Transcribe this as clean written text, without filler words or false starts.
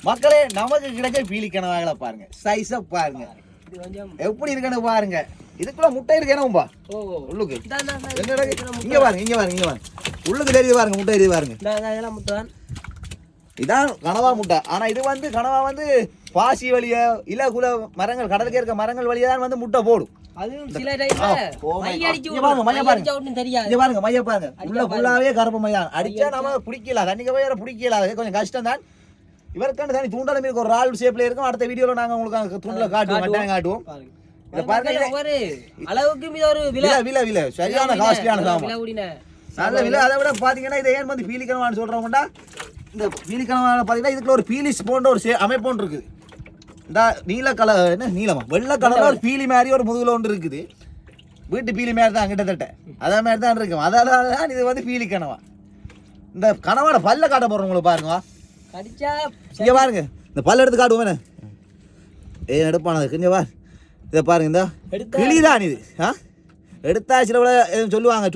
மக்களே நமக்கு கிடைக்க பீலி கனவாகளை பாருங்க, சைஸை பாருங்க எப்படி இருக்குன்னு பாருங்க. இதுக்குள்ள முட்டை இருக்கு என்னப்பா உள்ளுக்கு? இங்க பாருங்க, இங்க பாருங்க, இங்க பாருங்க, உள்ளுக்கு தெரியுது பாருங்க, முட்டை தெரியுது பாருங்க. இதான் கனவா முட்டை. ஆனா இது வந்து கனவா வந்து பாசி வழியா இல்ல குல மரங்கள் கடலுக்கு இருக்க மரங்கள் வழியா தான் வந்து முட்டை போடும். உள்ள ஃபுல்லாவே கருப்பு மைதான் அடிச்சா நம்ம பிடிக்கல, தண்ணிக்கு போய் பிடிக்கல, அது கொஞ்சம் கஷ்டம் தான். இவருக்கான தனி தூண்டல் மீன் ஒரு ரால் ஷேப்ல இருக்கும். அடுத்த வீடியோல நாங்க உங்களுக்கு தூண்டல காட்டுவோம். இத பாருங்க, அளவுக்கு இது ஒரு விலை சரியான காஸ்ட்லியான சாமான், நல்ல விலை. அதை விட பாத்தீங்கன்னா இதை ஏன் வந்து பீலிக்கனவான்னு சொல்றவங்கடா, இந்த பீலிக்கனவான பாத்தீங்கன்னா இதுக்குள்ள ஒரு பீலிஸ் போன்ற ஒரு அமைப்பு ஒன்று இருக்குது. இந்த நீல கலர் என்ன நீளமா வெள்ளை கலர்ல ஒரு பீலி மாதிரி ஒரு முதுகுல ஒன்று இருக்குது. வீட்டு பீலி மாதிரி தான் கிட்டத்தட்ட அதே மாதிரி தான் இருக்கும். அதனால தான் இது வந்து பீலி கனவா. இந்த கனவாட பல்ல காட்ட போறவங்களுக்கு பாருங்க, இங்க பாருங்க, இந்த பல்ல எடுத்து காட்டுவோம். எடுப்பானது இங்க பாரு, இதை பாருங்க, இந்த கிளிதான் இது. எடுத்தா சில சொல்லுவாங்க